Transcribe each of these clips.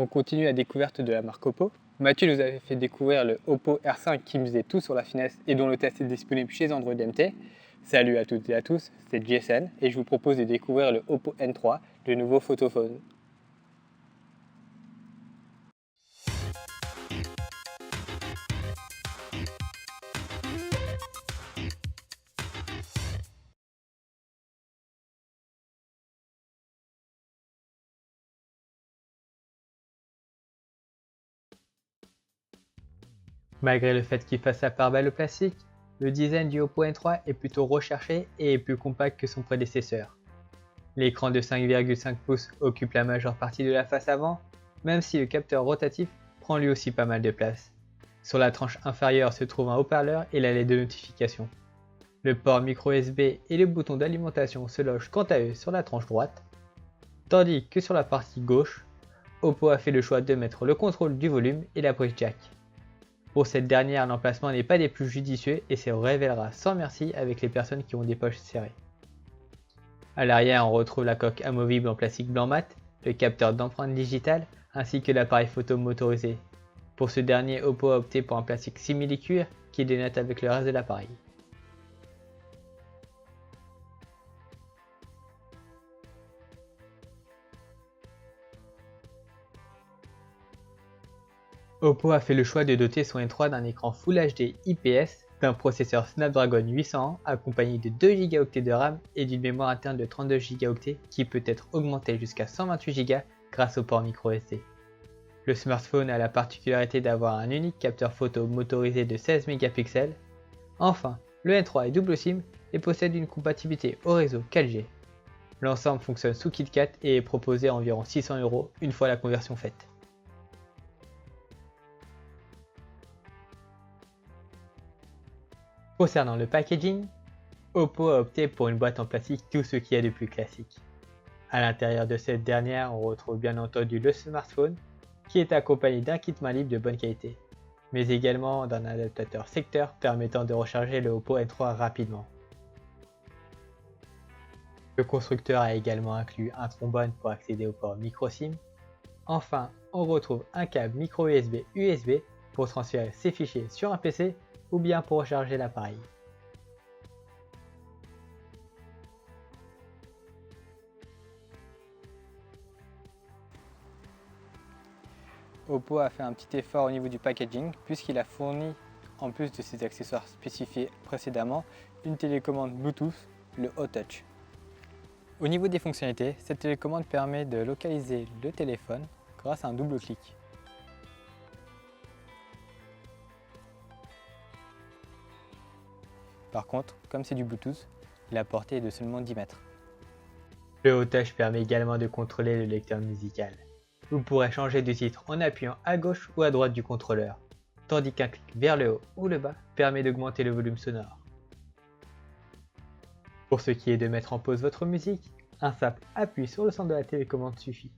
On continue la découverte de la marque Oppo. Mathieu nous avait fait découvrir le Oppo R5 qui misait tout sur la finesse et dont le test est disponible chez Android MT. Salut à toutes et à tous, c'est JSN et je vous propose de découvrir le Oppo N3, le nouveau photophone. Malgré le fait qu'il fasse sa part belle au plastique, le design du Oppo N3 est plutôt recherché et est plus compact que son prédécesseur. L'écran de 5,5 pouces occupe la majeure partie de la face avant, même si le capteur rotatif prend lui aussi pas mal de place. Sur la tranche inférieure se trouve un haut-parleur et la LED de notification. Le port micro USB et le bouton d'alimentation se logent quant à eux sur la tranche droite, tandis que sur la partie gauche, Oppo a fait le choix de mettre le contrôle du volume et la prise jack. Pour cette dernière, l'emplacement n'est pas des plus judicieux et se révélera sans merci avec les personnes qui ont des poches serrées. À l'arrière, on retrouve la coque amovible en plastique blanc mat, le capteur d'empreinte digitale ainsi que l'appareil photo motorisé. Pour ce dernier, Oppo a opté pour un plastique simili-cuir qui dénote avec le reste de l'appareil. Oppo a fait le choix de doter son N3 d'un écran Full HD IPS, d'un processeur Snapdragon 800 accompagné de 2 Go de RAM et d'une mémoire interne de 32 Go qui peut être augmentée jusqu'à 128 Go grâce au port microSD. Le smartphone a la particularité d'avoir un unique capteur photo motorisé de 16 mégapixels. Enfin, le N3 est double SIM et possède une compatibilité au réseau 4G. L'ensemble fonctionne sous KitKat et est proposé à environ 600 € une fois la conversion faite. Concernant le packaging, Oppo a opté pour une boîte en plastique tout ce qu'il y a de plus classique. À l'intérieur de cette dernière, on retrouve bien entendu le smartphone, qui est accompagné d'un kit main libre de bonne qualité, mais également d'un adaptateur secteur permettant de recharger le Oppo N3 rapidement. Le constructeur a également inclus un trombone pour accéder au port micro SIM. Enfin, on retrouve un câble micro USB pour transférer ses fichiers sur un PC ou bien pour recharger l'appareil. Oppo a fait un petit effort au niveau du packaging puisqu'il a fourni, en plus de ses accessoires spécifiés précédemment, une télécommande Bluetooth, le OTouch. Au niveau des fonctionnalités, cette télécommande permet de localiser le téléphone grâce à un double clic. Par contre, comme c'est du Bluetooth, la portée est de seulement 10 mètres. Le OTouch permet également de contrôler le lecteur musical. Vous pourrez changer de titre en appuyant à gauche ou à droite du contrôleur, tandis qu'un clic vers le haut ou le bas permet d'augmenter le volume sonore. Pour ce qui est de mettre en pause votre musique, un simple appui sur le centre de la télécommande suffit.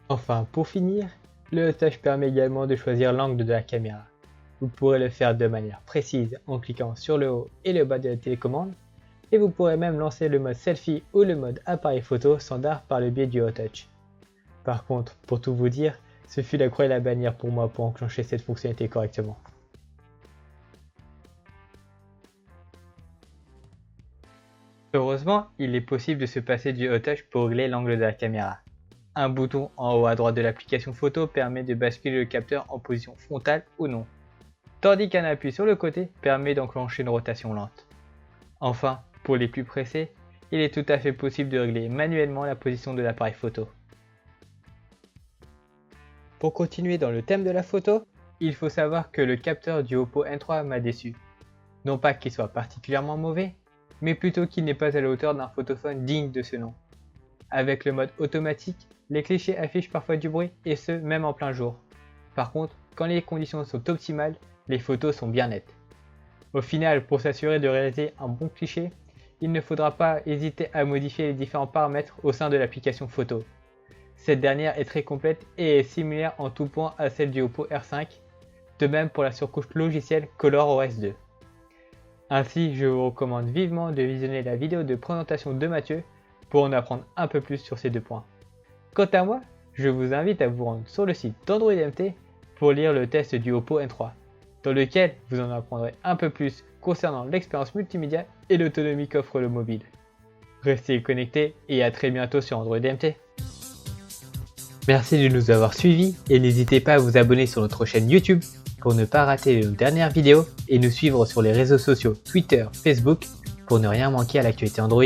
Enfin, pour finir, le OTouch permet également de choisir l'angle de la caméra. Vous pourrez le faire de manière précise en cliquant sur le haut et le bas de la télécommande, et vous pourrez même lancer le mode selfie ou le mode appareil photo standard par le biais du OTouch. Par contre, pour tout vous dire, ce fut la croix et la bannière pour moi pour enclencher cette fonctionnalité correctement. Heureusement, il est possible de se passer du OTouch pour régler l'angle de la caméra. Un bouton en haut à droite de l'application photo permet de basculer le capteur en position frontale ou non, tandis qu'un appui sur le côté permet d'enclencher une rotation lente. Enfin, pour les plus pressés, il est tout à fait possible de régler manuellement la position de l'appareil photo. Pour continuer dans le thème de la photo, il faut savoir que le capteur du Oppo N3 m'a déçu. Non pas qu'il soit particulièrement mauvais, mais plutôt qu'il n'est pas à la hauteur d'un photophone digne de ce nom. Avec le mode automatique, les clichés affichent parfois du bruit et ce même en plein jour. Par contre, quand les conditions sont optimales, les photos sont bien nettes. Au final, pour s'assurer de réaliser un bon cliché, il ne faudra pas hésiter à modifier les différents paramètres au sein de l'application photo. Cette dernière est très complète et est similaire en tout point à celle du Oppo R5, de même pour la surcouche logicielle ColorOS 2. Ainsi, je vous recommande vivement de visionner la vidéo de présentation de Mathieu pour en apprendre un peu plus sur ces deux points. Quant à moi, je vous invite à vous rendre sur le site d'Android MT pour lire le test du Oppo N3, dans lequel vous en apprendrez un peu plus concernant l'expérience multimédia et l'autonomie qu'offre le mobile. Restez connectés et à très bientôt sur Android MT. Merci de nous avoir suivis et n'hésitez pas à vous abonner sur notre chaîne YouTube pour ne pas rater nos dernières vidéos et nous suivre sur les réseaux sociaux Twitter, Facebook pour ne rien manquer à l'actualité Android.